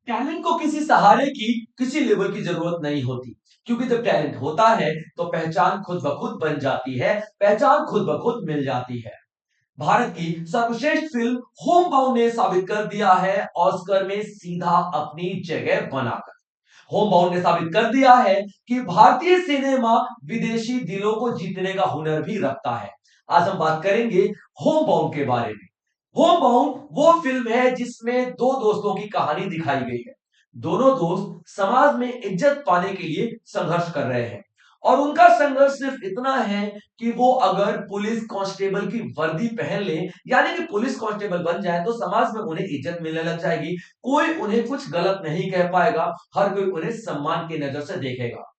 Talent को किसी सहारे की, किसी लेवल की जरूरत नहीं होती, क्योंकि जब टैलेंट होता है तो पहचान खुद ब खुद बन जाती है, पहचान खुद ब खुद मिल जाती है। भारत की सर्वश्रेष्ठ फिल्म होम बाउंड ने साबित कर दिया है ऑस्कर में सीधा अपनी जगह बनाकर। होम बाउंड ने साबित कर दिया है कि भारतीय सिनेमा विदेशी दिलों को जीतने का हुनर भी रखता है। आज हम बात करेंगे होम बाउंड के बारे में। होम बाउंड वो फिल्म है जिसमें दो दोस्तों की कहानी दिखाई गई है। दोनों दोस्त समाज में इज्जत पाने के लिए संघर्ष कर रहे हैं, और उनका संघर्ष सिर्फ इतना है कि वो अगर पुलिस कांस्टेबल की वर्दी पहन ले, यानी कि पुलिस कांस्टेबल बन जाए, तो समाज में उन्हें इज्जत मिलने लग जाएगी। कोई उन्हें कुछ गलत नहीं कह पाएगा, हर कोई उन्हें सम्मान की नजर से देखेगा।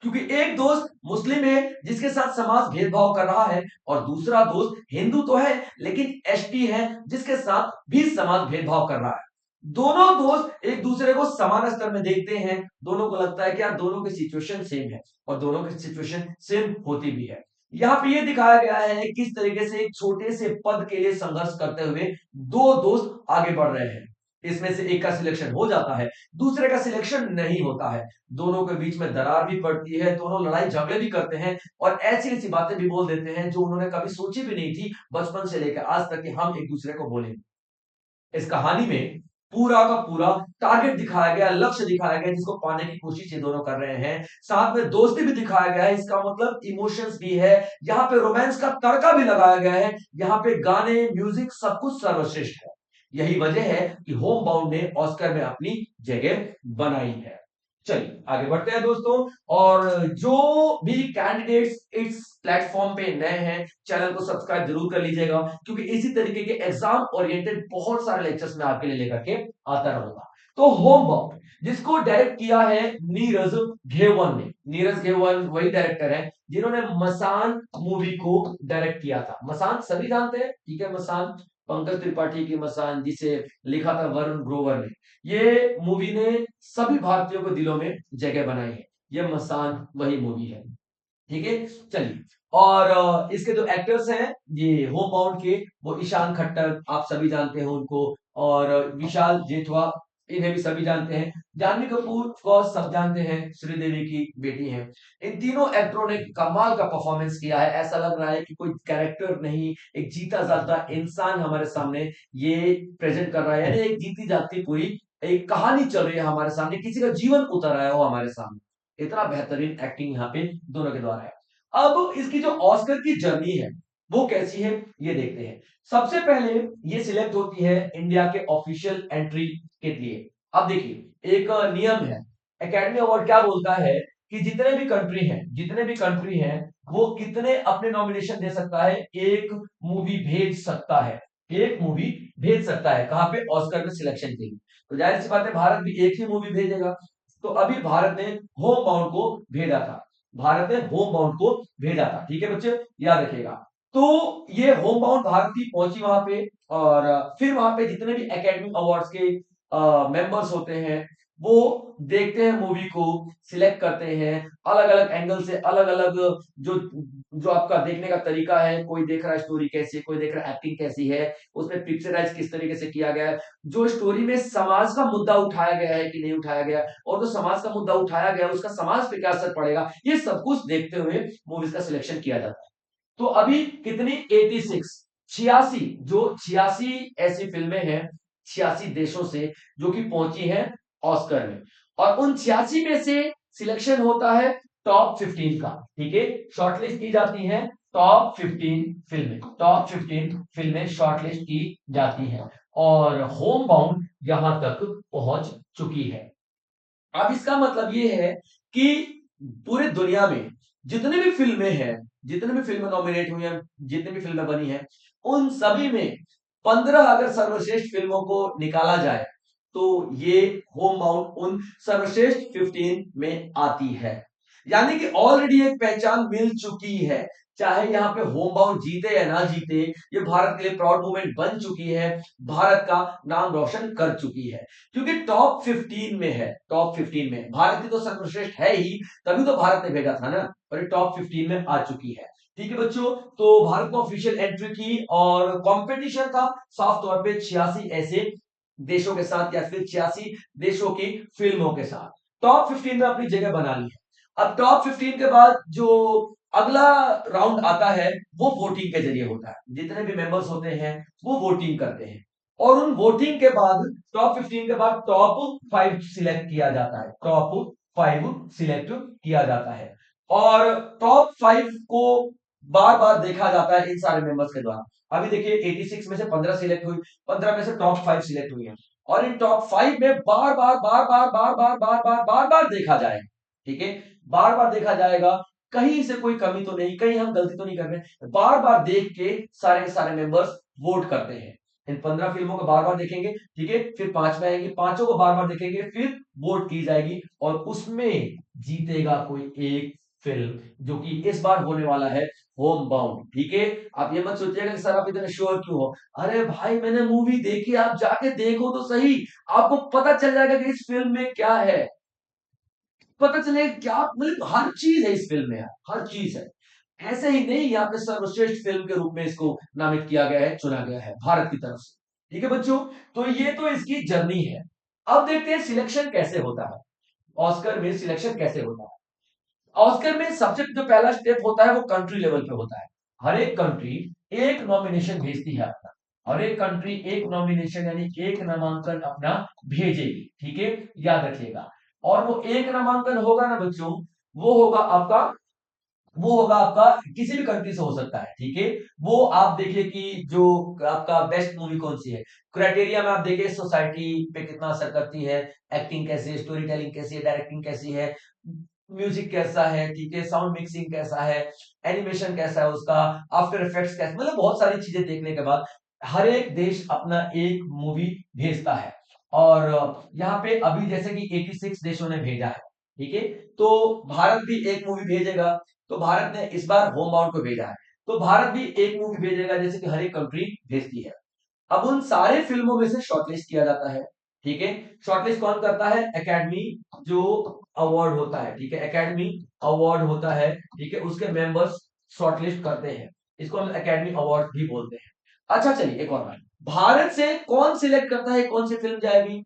क्योंकि एक दोस्त मुस्लिम है जिसके साथ समाज भेदभाव कर रहा है, और दूसरा दोस्त हिंदू तो है लेकिन एसटी है जिसके साथ भी समाज भेदभाव कर रहा है। दोनों दोस्त एक दूसरे को समान स्तर में देखते हैं। दोनों को लगता है कि यार दोनों की सिचुएशन सेम है, और दोनों की सिचुएशन सेम होती भी है। यहाँ पे ये दिखाया गया है किस तरीके से एक छोटे से पद के लिए संघर्ष करते हुए दो दोस्त आगे बढ़ रहे हैं। इसमें से एक का सिलेक्शन हो जाता है, दूसरे का सिलेक्शन नहीं होता है। दोनों के बीच में दरार भी पड़ती है, दोनों लड़ाई झगड़े भी करते हैं, और ऐसी ऐसी बातें भी बोल देते हैं जो उन्होंने कभी सोची भी नहीं थी बचपन से लेकर आज तक कि हम एक दूसरे को बोलेंगे। इस कहानी में पूरा का पूरा टारगेट दिखाया गया, लक्ष्य दिखाया गया जिसको पाने की कोशिश ये दोनों कर रहे हैं। साथ में दोस्ती भी दिखाया गया है, इसका मतलब इमोशंस भी है। यहाँ पे रोमांस का तड़का भी लगाया गया है। यहाँ पे गाने, म्यूजिक, सब कुछ सर्वश्रेष्ठ है। यही वजह है कि होम बाउंड ने ऑस्कर में अपनी जगह बनाई है। चलिए आगे बढ़ते हैं दोस्तों। और जो भी कैंडिडेट्स इस प्लेटफॉर्म पे नए हैं, चैनल को सब्सक्राइब जरूर कर लीजिएगा, क्योंकि इसी तरीके के एग्जाम ओरिएंटेड बहुत सारे लेक्चर्स मैं आपके लिए लेकर के आता रहूंगा। तो होमवर्क जिसको डायरेक्ट किया है नीरज घेवन ने। नीरज घेवन वही डायरेक्टर है जिन्होंने मसान मूवी को डायरेक्ट किया था। मसान सभी जानते हैं, ठीक है। मसान, पंकज त्रिपाठी की मसान, जिसे लिखा था वरुण ग्रोवर ने। ये मूवी ने सभी भारतीयों के दिलों में जगह बनाई है। ये मसान वही मूवी है, ठीक है। चलिए, और इसके जो एक्टर्स हैं ये होम बाउंड के, वो ईशान खट्टर, आप सभी जानते हैं उनको, और विशाल जेठवा, इन्हें भी सभी जानते हैं। जानवी कपूर को सब जानते हैं, श्रीदेवी की बेटी हैं। इन तीनों एक्टरों ने कमाल का परफॉर्मेंस किया है। ऐसा लग रहा है कि कोई कैरेक्टर नहीं, एक जीता जागता इंसान हमारे सामने ये प्रेजेंट कर रहा है, यानी एक जीती जागती पूरी एक कहानी चल रही है हमारे सामने, किसी का जीवन उतर आया हो हमारे सामने। इतना बेहतरीन एक्टिंग यहाँ पे दोनों के द्वारा है। अब इसकी जो ऑस्कर की जर्नी है वो कैसी है ये देखते हैं। सबसे पहले ये सिलेक्ट होती है इंडिया के ऑफिशियल एंट्री के लिए। अब देखिए एक नियम है, एकेडमी अवार्ड क्या बोलता है कि जितने भी कंट्री हैं वो कितने अपने नॉमिनेशन दे सकता है, एक मूवी भेज सकता है। एक मूवी भेज सकता है कहां पे, ऑस्कर में सिलेक्शन के लिए। तो जाहिर सी बात है भारत भी एक ही मूवी भेजेगा। तो अभी भारत ने होम बाउंड को भेजा था, भारत ने होम बाउंड को भेजा था, ठीक है बच्चे, याद रखिएगा। तो ये होम बाउंड भारत की पहुंची वहां पे, और फिर वहां पे जितने भी एकेडमी अवार्ड्स के मेंबर्स होते हैं वो देखते हैं मूवी को, सिलेक्ट करते हैं अलग अलग एंगल से, अलग अलग जो जो आपका देखने का तरीका है। कोई देख रहा है स्टोरी कैसी है, कोई देख रहा है एक्टिंग कैसी है, उसमें पिक्चराइज किस तरीके से किया गया है, जो स्टोरी में समाज का मुद्दा उठाया गया है कि नहीं उठाया गया, और जो समाज का मुद्दा उठाया गया है उसका समाज पे क्या असर पड़ेगा, ये सब कुछ देखते हुए मूवीज का सिलेक्शन किया जाता है। तो अभी कितनी 86, 86, जो 86 ऐसी फिल्में हैं 86 देशों से जो कि पहुंची हैं ऑस्कर में, और उन 86 में से सिलेक्शन होता है टॉप 15 का, ठीक है। शॉर्टलिस्ट की जाती है टॉप 15 फिल्में शॉर्टलिस्ट की जाती हैं, और होम बाउंड यहां तक पहुंच चुकी है। अब इसका मतलब ये है कि पूरी दुनिया में जितनी भी फिल्में हैं, जितनी भी फिल्में नॉमिनेट हुई हैं, जितनी भी फिल्में बनी हैं, उन सभी में 15 अगर सर्वश्रेष्ठ फिल्मों को निकाला जाए तो ये होम बाउंड उन सर्वश्रेष्ठ 15 में आती है। यानी कि ऑलरेडी एक पहचान मिल चुकी है। चाहे यहाँ पे होम बाउंड जीते या ना जीते, ये भारत के लिए प्राउड मूवमेंट बन चुकी है, भारत का नाम रोशन कर चुकी है, क्योंकि टॉप 15 में है। टॉप 15 में भारत की तो सर्वश्रेष्ठ है ही, तभी तो भारत ने भेजा था ना, और ये टॉप 15 में आ चुकी है। ठीक है बच्चों, तो भारत ने ऑफिशियल एंट्री की, और कंपटीशन था साफ तौर पे 86 ऐसे देशों के साथ या फिर 86 देशों की फिल्मों के साथ टॉप 15 में अपनी जगह बना ली है। अब टॉप 15 के बाद जो अगला राउंड आता है वो वोटिंग के जरिए होता है। जितने भी मेंबर्स होते हैं वो वोटिंग करते हैं और उन वोटिंग के बाद टॉप 15 के बाद टॉप 5 सिलेक्ट किया जाता है। टॉप 5 सिलेक्ट किया जाता है और टॉप 5 को बार बार देखा जाता है इन सारे मेंबर्स के द्वारा। अभी देखिए 86 में से 15 सिलेक्ट हुई, 15 में से टॉप 5 सिलेक्ट हुई है और इन टॉप 5 में बार बार बार बार बार बार बार बार बार बार देखा जाएगा। ठीक है, बार बार देखा जाएगा, कहीं से कोई कमी तो नहीं, कहीं हम गलती तो नहीं कर रहे, बार बार देख के सारे के सारे मेंबर्स वोट करते हैं। इन 15 फिल्मों को बार बार देखेंगे, ठीक है, फिर 5 में आएंगे, पांचों को बार बार देखेंगे, फिर वोट की जाएगी और उसमें जीतेगा कोई एक फिल्म जो कि इस बार होने वाला है होम बाउंड। ठीक है, आप ये मत सोचिएगा कि सर आप इतने श्योर क्यों हो। अरे भाई मैंने मूवी देखी, आप जाके देखो तो सही, आपको पता चल जाएगा कि इस फिल्म में क्या है, पता चलेगा क्या, मतलब हर चीज है इस फिल्म में यार, हर चीज है। ऐसे ही नहीं, यहाँ पे सर्वश्रेष्ठ फिल्म के रूप में इसको नामित किया गया है, चुना गया है भारत की तरफ से। ठीक है बच्चों, तो ये तो इसकी जर्नी है। अब देखते हैं सिलेक्शन कैसे होता है, ऑस्कर में सिलेक्शन कैसे होता है। ऑस्कर में सबसे जो पहला स्टेप होता है वो कंट्री लेवल पे होता है। हर एक कंट्री एक नॉमिनेशन भेजती है अपना, हर एक कंट्री एक नॉमिनेशन यानी एक नामांकन अपना भेजेगी। ठीक है, याद रखिएगा। और वो एक नामांकन होगा ना बच्चों, वो होगा आपका, वो होगा आपका किसी भी कंट्री से हो सकता है। ठीक है, वो आप देखिए कि जो आपका बेस्ट मूवी कौन सी है, क्राइटेरिया में आप देखिए सोसाइटी पे कितना असर करती है, एक्टिंग कैसी है, स्टोरी टेलिंग कैसी है, डायरेक्टिंग कैसी है, म्यूजिक कैसा है, ठीक है, साउंड मिक्सिंग कैसा है, एनिमेशन कैसा है उसका, आफ्टर इफेक्ट्स कैसे, मतलब बहुत सारी चीजें देखने के बाद हर एक देश अपना एक मूवी भेजता है। और यहाँ पे अभी जैसे कि 86 देशों ने भेजा है, ठीक है, तो भारत भी एक मूवी भेजेगा। तो भारत ने इस बार होम बाउंड को भेजा है, तो भारत भी एक मूवी भेजेगा जैसे कि हर एक कंट्री भेजती है। अब उन सारे फिल्मों में से शॉर्टलिस्ट किया जाता है। ठीक है, शॉर्टलिस्ट कौन करता है, एकेडमी जो अवार्ड होता है, ठीक है, एकेडमी अवार्ड होता है, ठीक है, उसके मेंबर्स शॉर्टलिस्ट करते हैं, इसको हम एकेडमी अवार्ड भी बोलते हैं। अच्छा चलिए एक और बात, भारत से कौन सिलेक्ट करता है कौन सी फिल्म जाएगी,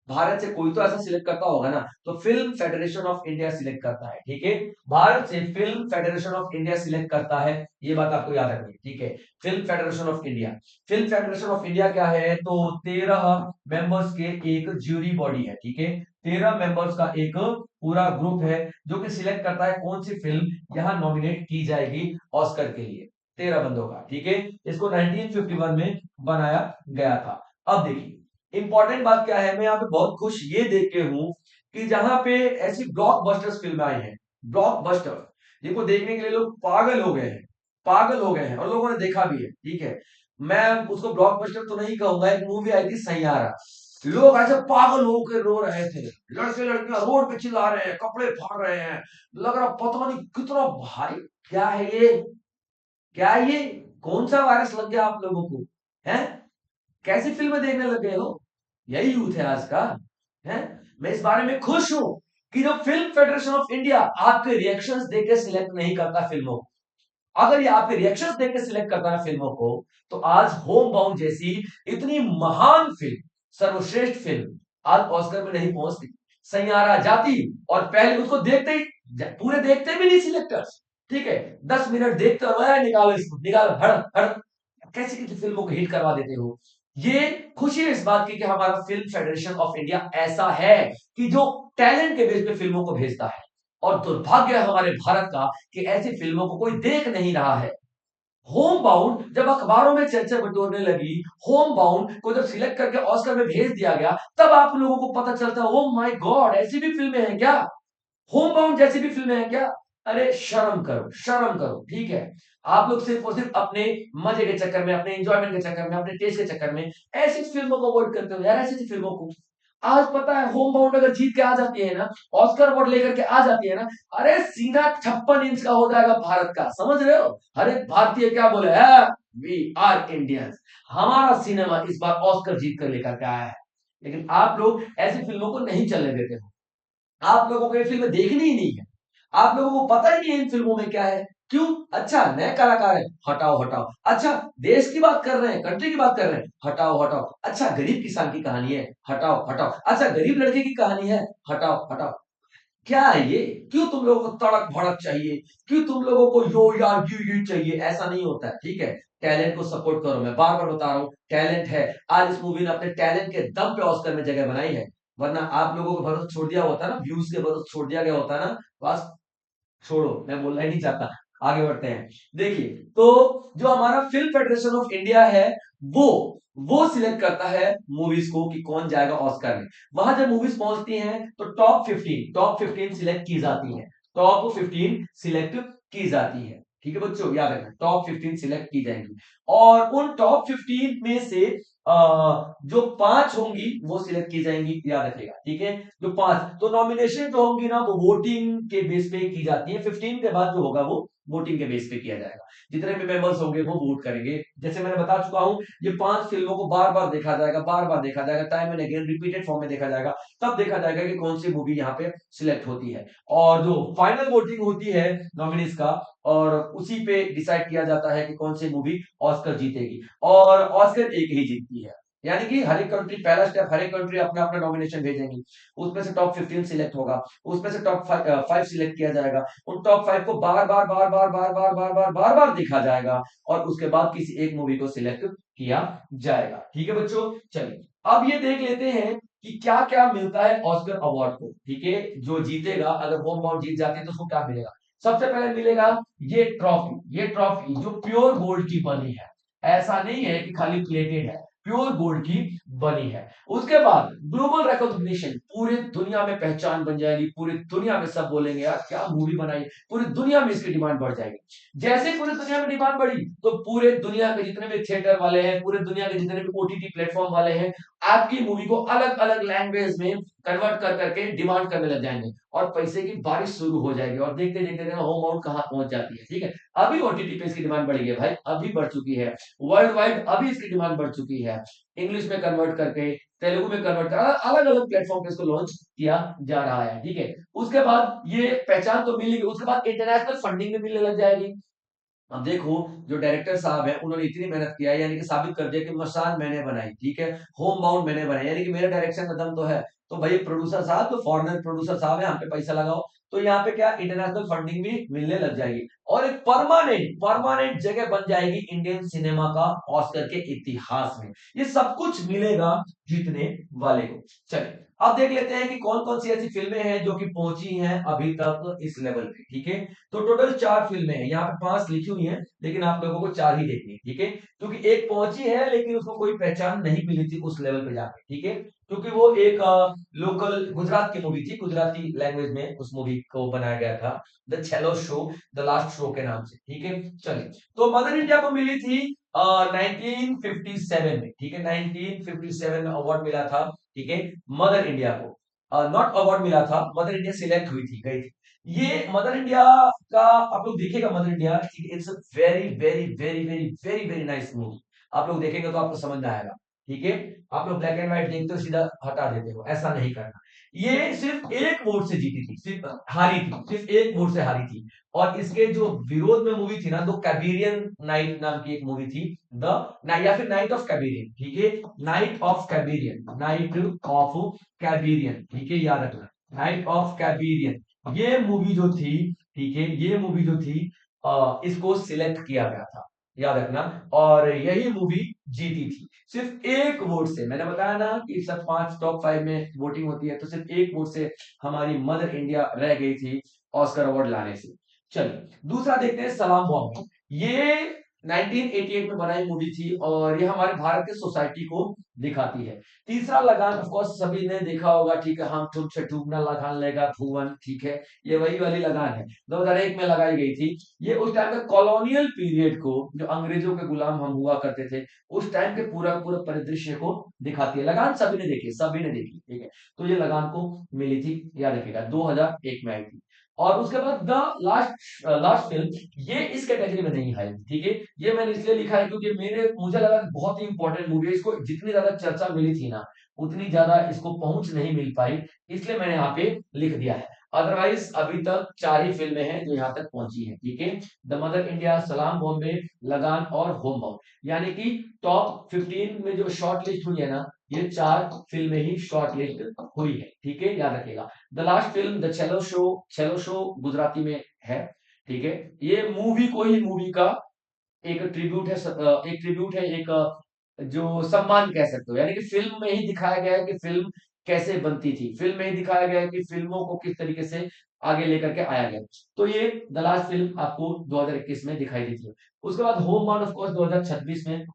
भारत से कोई तो ऐसा सिलेक्ट करता होगा ना, तो film federation of India select करता है। ठीक है, भारत से film federation of India select करता है, ये बात आपको याद रखनी है। ठीक है, film federation of India, film federation of India क्या है, तो 13 मेंबर्स के एक ज्यूरी बॉडी है। ठीक है, 13 मेंबर्स का एक पूरा ग्रुप है जो कि सिलेक्ट करता है कौन सी फिल्म यहां नॉमिनेट की जाएगी ऑस्कर के लिए, 13 बंदों का। ठीक है, इसको 1951 में बनाया गया था। अब देखिए इंपॉर्टेंट बात क्या है, मैं यहाँ पे बहुत खुश ये देख के हूं कि जहां पे ऐसी ब्लॉकबस्टर्स फिल्म आई हैं, ब्लॉकबस्टर जिनको देखने के लिए लोग पागल हो गए हैं, पागल हो गए हैं और लोगों ने देखा भी है। ठीक है, मैं उसको ब्लॉकबस्टर तो नहीं कहूंगा, एक मूवी आई थी सैयारा, लोग ऐसे पागल होकर रो रहे थे, लड़के लड़कियां रोड पे चिल्ला रहे हैं, कपड़े फाड़ रहे हैं, लग रहा पता नहीं कितना, भाई क्या है ये, क्या है ये, कौन सा वायरस लग गया आप लोगों को, है, कैसी फिल्में देखने लग गए हो, यही यूथ है आज का, है। मैं इस बारे में खुश हूं कि जो फिल्म फेडरेशन ऑफ इंडिया आपके रिएक्शंस देख के सिलेक्ट नहीं करता फिल्मों को, अगर ये आपके रिएक्शंस देख के सिलेक्ट करता है फिल्मों को, तो आज होम बाउंड जैसी इतनी महान फिल्म, सर्वश्रेष्ठ फिल्म आज ऑस्कर में नहीं पहुंचती, सैयारा जाती और पहले उसको देखते ही, पूरे देखते भी नहीं सिलेक्टर्स, ठीक है, 10 मिनट देखते और निकालो इसको, निकालो, हड़ हड़, कैसी कैसी फिल्मों को हिट करवा देते हो। ये खुशी है इस बात की कि हमारा फिल्म फेडरेशन ऑफ इंडिया ऐसा है कि जो टैलेंट के बेस पे फिल्मों को भेजता है। और दुर्भाग्य है हमारे भारत का कि ऐसी फिल्मों को कोई देख नहीं रहा है। होम बाउंड जब अखबारों में चर्चा बटोरने लगी, होम बाउंड को जब सिलेक्ट करके ऑस्कर में भेज दिया गया, तब आप लोगों को पता चलता है ओ माय गॉड ऐसी भी फिल्में हैं क्या, होम बाउंड जैसी भी फिल्में हैं क्या। अरे शर्म करो, शर्म करो, ठीक है। आप लोग सिर्फ और सिर्फ अपने मजे के चक्कर में, अपने एंजॉयमेंट के चक्कर में, अपने टेस्ट के चक्कर में ऐसी फिल्मों को अवॉइड करते हो यार, ऐसी फिल्मों को। आज पता है होम बाउंड अगर जीत के आ जाती है ना, ऑस्कर अवार्ड लेकर के आ जाती है ना, अरे सीना 56 इंच का हो जाएगा भारत का, समझ रहे हो। हर एक भारतीय क्या बोले है, वी आर इंडियंस, हमारा सिनेमा इस बार ऑस्कर जीत कर लेकर के आया है। लेकिन आप लोग ऐसी फिल्मों को नहीं चलने देते हो, आप लोगों को ये फिल्में देखनी ही नहीं है, आप लोगों को पता ही नहीं है इन फिल्मों में क्या है। क्यों? अच्छा नए कलाकार है, हटाओ हटाओ। अच्छा देश की बात कर रहे हैं, कंट्री की बात कर रहे हैं, हटाओ हटाओ। अच्छा गरीब किसान की कहानी है, हटाओ हटाओ। अच्छा गरीब लड़के की कहानी है, हटाओ हटाओ। क्या है ये? क्यों तुम लोगों को तड़क भड़क चाहिए? क्यों तुम लोगों को यो यार ये चाहिए? ऐसा नहीं होता है, ठीक है। टैलेंट को सपोर्ट करो, मैं बार बार बता रहा हूँ, टैलेंट है। आज इस मूवी ने अपने टैलेंट के दम पे ऑस्कर में जगह बनाई है, वरना आप लोगों को भरोसा छोड़ दिया होता ना, व्यूज के भरोसे छोड़ दिया गया होता ना, बस छोड़ो, मैं बोलना ही नहीं चाहता। आगे बढ़ते हैं। देखिए, तो जो हमारा फिल्म फेडरेशन ऑफ इंडिया है, वो वो सिलेक्ट करता है मूवीज को कि कौन जाएगा ऑस्कर में। वहां जब मूवीज पहुंचती हैं तो टॉप 15 सिलेक्ट की जाती है। टॉप 15 सिलेक्ट की जाती है, ठीक है बच्चों, याद रखना टॉप 15 सिलेक्ट की जाएंगी। और उन टॉप 15 में से जो 5 होंगी वो सिलेक्ट की जाएंगी, याद रखिएगा, ठीक है। जो 5 तो नॉमिनेशन जो होंगी ना वो वोटिंग के बेस पे की जाती है। 15 के बाद जो होगा वो वोटिंग के बेस पे किया जाएगा। जितने भी मेंबर्स होंगे वो वोट करेंगे। जैसे मैंने बता चुका हूं, ये 5 फिल्मों को बार बार देखा जाएगा, बार बार देखा जाएगा, time and again repeated form में देखा जाएगा। तब देखा जाएगा कि कौन सी मूवी यहाँ पे सिलेक्ट होती है। और जो फाइनल वोटिंग होती है नॉमिनीज का, और उसी पे डिसाइड किया जाता है कि कौन सी मूवी ऑस्कर जीतेगी। और ऑस्कर एक ही जीतती है, यानी कि हर एक कंट्री, पहला स्टेप, हर एक कंट्री अपना अपना नॉमिनेशन भेजेंगी। उसमें से टॉप 15 सिलेक्ट होगा, उसमें से टॉप 5 सिलेक्ट किया जाएगा। उन टॉप 5 को बार बार बार बार बार बार बार बार बार बार देखा जाएगा, और उसके बाद किसी एक मूवी को सिलेक्ट किया जाएगा, ठीक है बच्चों। चलिए अब ये देख लेते हैं कि क्या क्या मिलता है ऑस्कर अवार्ड को, ठीक है। जो जीतेगा, अगर होम बाउंड जीत जाती है तो उसको क्या मिलेगा? सबसे पहले मिलेगा ये ट्रॉफी जो प्योर गोल्ड की बनी है। ऐसा नहीं है कि खाली प्लेटेड है, प्योर गोल्ड की बनी है। उसके बाद ग्लोबल रिकॉग्निशन, पूरी दुनिया में पहचान बन जाएगी, पूरी दुनिया में सब बोलेंगे यार क्या मूवी बनाई, पूरी दुनिया में इसकी डिमांड बढ़ जाएगी। जैसे पूरी दुनिया में डिमांड बढ़ी तो पूरे दुनिया के जितने भी थिएटर वाले हैं, पूरे दुनिया के जितने भी ओटीटी प्लेटफॉर्म वाले हैं, आपकी मूवी को अलग अलग लैंग्वेज में कन्वर्ट कर करके डिमांड करने लग जाएंगे, और पैसे की बारिश शुरू हो जाएगी। और देखते देखते देखते होम आउट कहां पहुंच जाती है, ठीक है। अभी ओटीटी पे इसकी डिमांड बढ़ी है भाई, अभी बढ़ चुकी है। वर्ल्ड वाइड अभी इसकी डिमांड बढ़ चुकी है। इंग्लिश में कन्वर्ट करके, तेलुगु में कन्वर्ट कर, अलग अलग प्लेटफॉर्म पे इसको लॉन्च किया जा रहा है, ठीक है। उसके बाद ये पहचान तो मिलेगी, उसके बाद इंटरनेशनल फंडिंग भी मिलने लग जाएगी। अब देखो, जो डायरेक्टर साहब है उन्होंने इतनी मेहनत किया है, यानी कि साबित कर दिया कि मसान मैंने बनाई, ठीक है। होम बाउंड मैंने बनाई, यानी कि मेरे डायरेक्शन में दम तो है। तो भाई प्रोड्यूसर साहब, तो फॉरेनर प्रोड्यूसर साहब है, हम पे पैसा लगाओ। तो यहाँ पे क्या, इंटरनेशनल फंडिंग भी मिलने लग जाएगी, और एक परमानेंट परमानेंट जगह बन जाएगी इंडियन सिनेमा का ऑस्कर के इतिहास में। ये सब कुछ मिलेगा जीतने वाले को। चलिए अब देख लेते हैं कि कौन कौन सी ऐसी फिल्में हैं जो कि पहुंची हैं अभी तक इस लेवल पे, ठीक है। तो टोटल 4 फिल्में हैं, यहाँ पे 5 लिखी हुई हैं, लेकिन आप लोगों को 4 ही देखनी है, ठीक है। क्योंकि एक पहुंची है लेकिन उसको कोई पहचान नहीं मिली थी उस लेवल पे जाके, ठीक है। क्योंकि वो एक लोकल गुजरात की मूवी थी, गुजराती लैंग्वेज में उस मूवी को बनाया गया था, the Chhello show, the last show के नाम से, ठीक है। चलिए, तो मदर इंडिया को मिली थी 1957 में, ठीक है। 1957 में अवार्ड मिला था, ठीक है, मदर इंडिया को। नॉट अवार्ड मिला था, मदर इंडिया सिलेक्ट हुई थी, गई थी। ये मदर इंडिया का आप लोग देखिएगा, मदर इंडिया, ठीक है, it's very very very very very very nice movie. आप लोग देखेंगे तो आपको समझ में आएगा, ठीक है। आप लोग ब्लैक एंड व्हाइट देखते हो सीधा हटा देते हो, ऐसा नहीं करना। ये सिर्फ एक वोट से जीती थी, सिर्फ हारी थी, सिर्फ एक वोट से हारी थी। और इसके जो विरोध में मूवी थी ना, तो कैबिरियन नाइट नाम की एक मूवी थी, द या फिर नाइट ऑफ कैबिरियन, ठीक है। नाइट ऑफ कैबिरियन, नाइट ऑफ कैबिरियन, ठीक है, याद रखना, नाइट ऑफ कैबिरियन। ये मूवी जो थी, ठीक है, ये मूवी जो थी इसको सिलेक्ट किया गया था, याद रखना। और यही मूवी जीती थी सिर्फ एक वोट से। मैंने बताया ना कि सब 5 टॉप 5 में वोटिंग होती है, तो सिर्फ एक वोट से हमारी मदर इंडिया रह गई थी ऑस्कर अवार्ड लाने से। चलिए दूसरा देखते हैं, सलाम बॉम्बे। ये 1988 में बनाई मूवी थी, और ये हमारे भारत के सोसाइटी को दिखाती है। तीसरा लगान ऑफ कोर्स सभी ने देखा होगा, ठीक है, हम तुम से डूबना लगान लेगा भुवन, ठीक है। ये वही वाली लगान है, 2001 में लगाई गई थी। ये उस टाइम के कॉलोनियल पीरियड को, जो अंग्रेजों के गुलाम हम हुआ करते थे, उस टाइम के पूरा पूरा परिदृश्य को दिखाती है। लगान सभी ने देखी, सभी ने देखी, ठीक है। तो ये लगान को मिली थी, याद रखिएगा, 2001 में आई थी। और उसके बाद द लास्ट लास्ट फिल्म, ये इस कैटेगरी में नहीं है, ठीक है। ये मैंने इसलिए लिखा है क्योंकि मुझे लगा कि बहुत ही इंपॉर्टेंट मूवी है, इसको जितनी ज्यादा चर्चा मिली थी ना, उतनी ज्यादा इसको पहुंच नहीं मिल पाई, इसलिए मैंने यहाँ पे लिख दिया है। अदरवाइज अभी तक 4 ही फिल्में हैं जो यहाँ तक पहुंची हैं, ठीक है। द मदर इंडिया, सलाम बॉम्बे, लगान और होम बाउंड, यानी कि टॉप 15 में जो शॉर्ट लिस्ट हुई है ना, ये 4 फिल्में ही शॉर्ट लिस्ट हुई है, ठीक है, याद रखिएगा। द लास्ट फिल्म द चेलो शो गुजराती में है, ठीक है। ये मूवी को ही मूवी का एक ट्रिब्यूट है, एक जो सम्मान कह सकते हो, यानी कि फिल्म में ही दिखाया गया है कि फिल्म कैसे बनती थी, फिल्म में ही दिखाया गया है कि फिल्मों को किस तरीके से आगे लेकर के आया गया। तो ये द लास्ट फिल्म आपको 2021 में दिखाई देती है। उसके बाद होम बाउंड ऑफ कोर्स 2026 में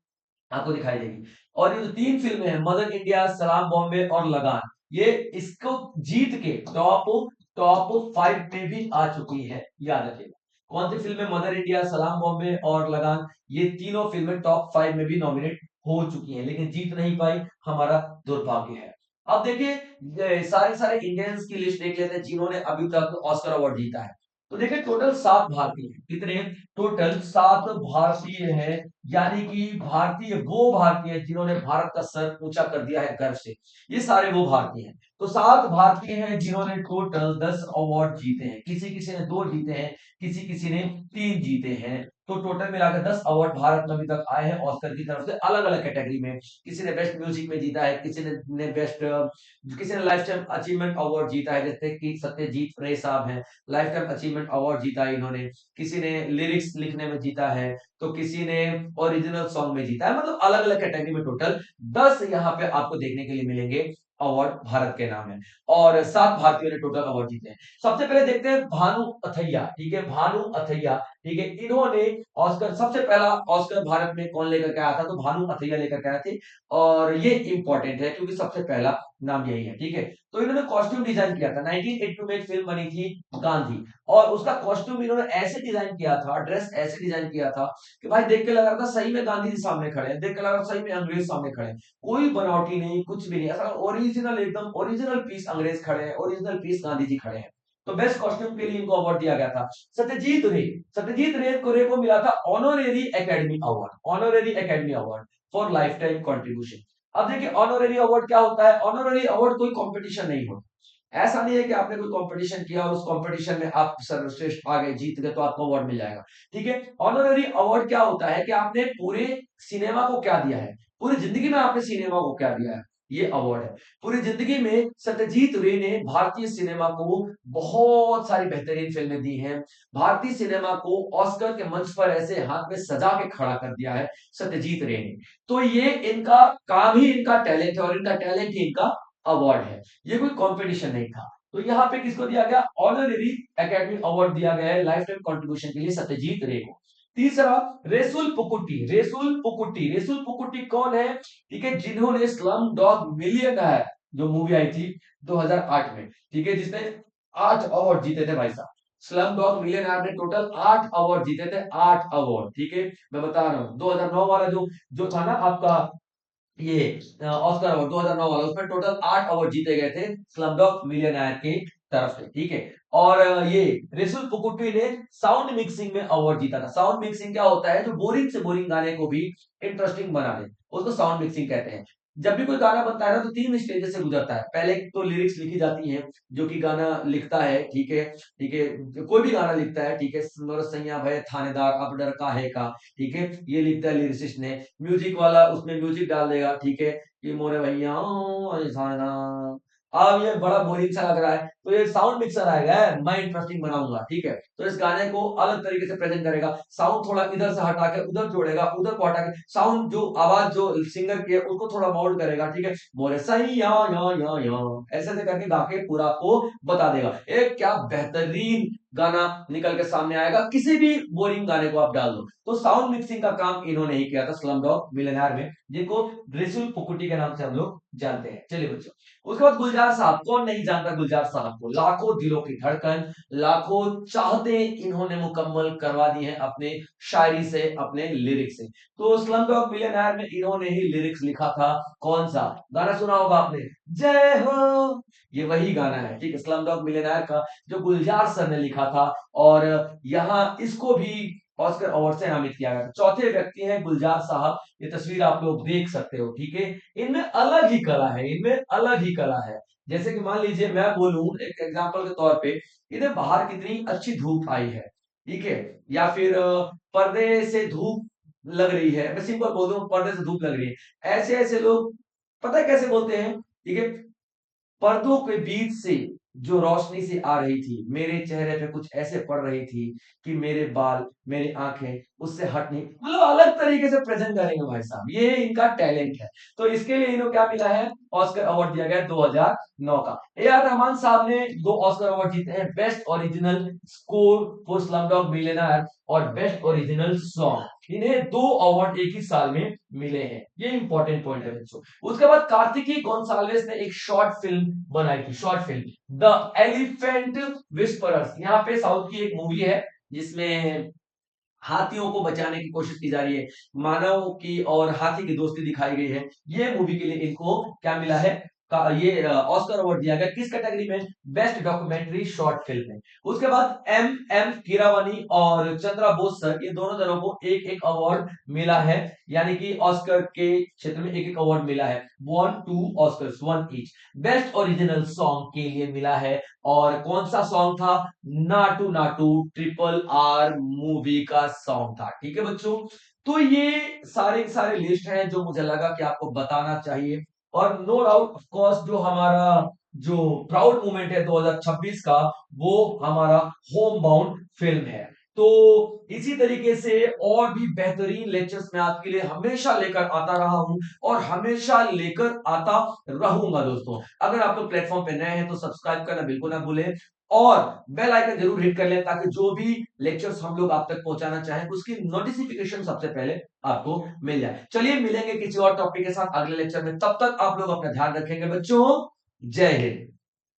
आपको दिखाई देगी। और ये जो 3 फिल्में हैं, मदर इंडिया, सलाम बॉम्बे और लगान, ये इसको जीत के टॉप टॉप 5 में भी आ चुकी है, याद रखिएगा। कौन सी फिल्में? मदर इंडिया, सलाम बॉम्बे और लगान, ये तीनों फिल्में टॉप 5 में भी नॉमिनेट हो चुकी हैं, लेकिन जीत नहीं पाई, हमारा दुर्भाग्य है। अब देखिए सारे सारे इंडियंस की लिस्ट देख लेते हैं जिन्होंने अभी तक ऑस्कर अवार्ड जीता है। तो देखिए टोटल 7 भारतीय हैं। कितने? टोटल 7 भारतीय हैं, यानी कि भारतीय वो भारतीय जिन्होंने भारत का सर ऊंचा कर दिया है गर्व से, ये सारे वो भारतीय हैं। तो 7 भारतीय हैं जिन्होंने टोटल 10 अवार्ड जीते हैं। किसी किसी ने 2 जीते हैं, किसी किसी ने 3 जीते हैं। तो टोटल मिलाकर 10 अवार्ड भारत में अभी तक आए हैं ऑस्कर की तरफ से, अलग अलग कैटेगरी में। किसी ने बेस्ट म्यूजिक में जीता है, किसी ने लाइफ टाइम अचीवमेंट अवार्ड जीता है, जैसे कि सत्यजीत रे साहब हैं, लाइफ टाइम अचीवमेंट अवार्ड जीता है इन्होंने। किसी ने लिरिक्स लिखने में जीता है, तो किसी ने ओरिजिनल सॉन्ग में जीता है। मतलब अलग अलग कैटेगरी में टोटल 10 यहाँ पे आपको देखने के लिए मिलेंगे अवार्ड भारत के नाम है। और 7 भारतीयों ने टोटल अवार्ड जीते हैं। सबसे पहले देखते हैं भानु अथैया, ठीक है, भानु अथैया, ठीक है। इन्होंने ऑस्कर, सबसे पहला ऑस्कर भारत में कौन लेकर के आया था? तो भानु अथैया लेकर के आए थे। और ये इंपॉर्टेंट है क्योंकि सबसे पहला नाम यही है, ठीक है। तो इन्होंने कॉस्ट्यूम डिजाइन किया था। 1982 में एक फिल्म बनी थी गांधी, और उसका कॉस्ट्यूम इन्होंने ऐसे डिजाइन किया था, ड्रेस ऐसे डिजाइन किया था कि भाई देख के लग रहा था सही में गांधी जी सामने खड़े हैं, देख के लग रहा था सही में अंग्रेज सामने खड़े हैं। कोई बनावटी नहीं, कुछ भी नहीं, ऐसा ओरिजिनल, एकदम ओरिजिनल पीस अंग्रेज खड़े हैं, ओरिजिनल पीस गांधी जी खड़े हैं। तो बेस्ट कॉस्ट्यूम के लिए इनको अवार्ड दिया गया था। सत्यजीत रे को मिला था honorary academy award for lifetime contribution. अब देखिए ऑनोरेरी अवार्ड क्या होता है? ऑनोरेरी अवार्ड कोई कंपटीशन नहीं होता। ऐसा नहीं है कि आपने कोई कंपटीशन किया और उस कंपटीशन में आप सर्वश्रेष्ठ आ गए, जीत गए तो आपको अवार्ड मिल जाएगा, ठीक है। ऑनोरेरी अवार्ड क्या होता है कि आपने पूरे सिनेमा को क्या दिया है, पूरी जिंदगी में आपने सिनेमा को क्या दिया है, ये अवार्ड है। पूरी जिंदगी में सत्यजीत रे ने भारतीय सिनेमा को बहुत सारी बेहतरीन फिल्में दी हैं। भारतीय सिनेमा को ऑस्कर के मंच पर ऐसे हाथ में सजा के खड़ा कर दिया है सत्यजीत रे ने। तो ये इनका काम ही इनका टैलेंट है, और इनका टैलेंट ही इनका अवार्ड है। ये कोई कंपटीशन नहीं था। तो यहाँ पे किसको दिया गया? ऑनररी एकेडमी अवार्ड दिया गया है लाइफ टाइम कंट्रीब्यूशन के लिए सत्यजीत रे को। तीसरा, रेसुल पुकुट्टी कौन है? ठीक है, जिन्होंने स्लम डॉग मिलियनेयर जो मूवी आई थी 2008 में, ठीक है, जिसने 8 अवार्ड जीते थे भाई साहब। स्लम डॉग मिलियनेयर ने टोटल 8 अवार्ड जीते थे, 8 अवार्ड, ठीक है। मैं बता रहा हूँ 2009 वाला जो जो था ना आपका, ये ऑस्कर अवार्ड 2009 वाला, उसमें टोटल 8 अवार्ड जीते गए थे स्लमडॉग मिलियनेयर की तरफ से, ठीक है। और ये रेसुल पुकुट्टी ने साउंड मिक्सिंग में अवार्ड जीता था। साउंड मिक्सिंग क्या होता है? जो बोरिंग से बोरिंग गाने को भी इंटरेस्टिंग बना दे, उसको साउंड मिक्सिंग कहते हैं। जब भी कोई गाना बनता है ना, तो 3 स्टेजेस से गुजरता है। पहले तो लिरिक्स लिखी जाती है, जो कि गाना लिखता है, ठीक है, ठीक है, कोई भी गाना लिखता है, ठीक है, मोर सैया भय थानेदार अब डर काहे का, ठीक है, ये लिखता है लिरिसिस्ट ने। म्यूजिक वाला उसमें म्यूजिक डाल देगा, ठीक है, कि मोरे भैया ऐसा है ना। अब ये बड़ा बोरिंग सा लग रहा है, तो ये साउंड मिक्सर आएगा, मैं इंटरेस्टिंग बनाऊंगा, ठीक है। तो इस गाने को अलग तरीके से प्रेजेंट करेगा, साउंड थोड़ा इधर से हटा के उधर जोड़ेगा, उधर को हटा के साउंड, जो आवाज जो सिंगर की है उसको थोड़ा माउल्ट करेगा, ठीक है, मोरे सही या ऐसे ऐसे करके गा के पूरा आपको बता देगा। एक क्या बेहतरीन गाना निकल के सामने आएगा, किसी भी बोरिंग गाने को आप डाल दो। तो साउंड मिक्सिंग का काम इन्होंने ही किया था स्लमडॉग मिलियनेयर में, जिनको ड्रेसुल पुकुटी के नाम से हम लोग जानते हैं। चलिए बच्चों, उसके बाद गुलजार साहब, कौन नहीं जानता गुलजार साहब को? लाखों दिलों की धड़कन, लाखों चाहते इन्होंने मुकम्मल करवा दी है अपने शायरी से, अपने लिरिक्स से। तो स्लमडॉग मिलियनेयर में इन्होंने ही लिरिक्स लिखा था। कौन सा गाना सुना होगा आपने? जय हो, ये वही गाना है, ठीक है, स्लमडॉग मिलियनेयर का, जो गुलजार सर ने लिखा था। और यहाँ इसको भी ऑस्कर अवार्ड से नामित किया गया। चौथे व्यक्ति हैं गुलजार साहब, ये तस्वीर आप लोग देख सकते हो, ठीक है। इनमें अलग ही कला है, इनमें अलग ही कला है। जैसे कि मान लीजिए मैं बोलूं एक एग्जांपल के तौर पे, इधर बाहर कितनी अच्छी धूप आई है, ठीक है, या फिर पर्दे से धूप लग रही है, मैं सिंपल बोल दूं पर्दे से धूप लग रही है, ऐसे ऐसे लोग पता है कैसे बोलते हैं, ठीक है, पर्दों के बीच से जो रोशनी से आ रही थी मेरे चेहरे पे कुछ ऐसे पड़ रही थी कि मेरे बाल मेरी आंखें उससे हट नहीं, मतलब अलग तरीके से प्रेजेंट करेंगे भाई साहब, ये इनका टैलेंट है। तो इसके लिए इन्हें क्या मिला है, ऑस्कर अवार्ड दिया गया 2009 का। ए आर रहमान साहब ने 2 ऑस्कर अवार्ड जीते हैं, best original score for Slumdog millionaire और बेस्ट ओरिजिनल सॉन्ग, इन्हें 2 अवार्ड एक ही साल में मिले हैं, ये इंपॉर्टेंट पॉइंट है बच्चों। उसके बाद कार्तिकी गोंसाल्वेस ने एक शॉर्ट फिल्म बनाई थी, short film the elephant whisperers, यहाँ पे साउथ की एक मूवी है जिसमें हाथियों को बचाने की कोशिश की जा रही है, मानव की और हाथी की दोस्ती दिखाई गई है। ये मूवी के लिए इनको क्या मिला है, ये ऑस्कर अवार्ड दिया गया, किस कैटेगरी में, बेस्ट डॉक्यूमेंट्री शॉर्ट फिल्म में। उसके बाद एम एम कीरावानी और चंद्रा बोस सर, ये दोनों जनों को एक एक अवार्ड मिला है, यानी कि ऑस्कर के क्षेत्र में एक एक अवार्ड मिला है, 1 2 Oscars 1 each. Best original song के लिए मिला है, और कौन सा सॉन्ग था, नाटू नाटू RRR मूवी का सॉन्ग था, ठीक है बच्चों। तो ये सारे सारे लिस्ट हैं जो मुझे लगा कि आपको बताना चाहिए। और नो डाउट ऑफ कोर्स जो हमारा जो प्राउड मोमेंट है 2026 का, वो हमारा होम बाउंड फिल्म है। तो इसी तरीके से और भी बेहतरीन लेक्चर्स मैं आपके लिए हमेशा लेकर आता रहा हूं और हमेशा लेकर आता रहूंगा दोस्तों। अगर आप लोग प्लेटफॉर्म पे नए हैं तो सब्सक्राइब करना बिल्कुल ना भूलें, और बेल आइकन जरूर हिट कर लें ताकि जो भी लेक्चर्स हम लोग आप तक पहुंचाना चाहें उसकी नोटिफिकेशन सबसे पहले आपको मिल जाए। चलिए मिलेंगे किसी और टॉपिक के साथ अगले लेक्चर में, तब तक आप लोग अपना ध्यान रखेंगे बच्चों। जय हिंद।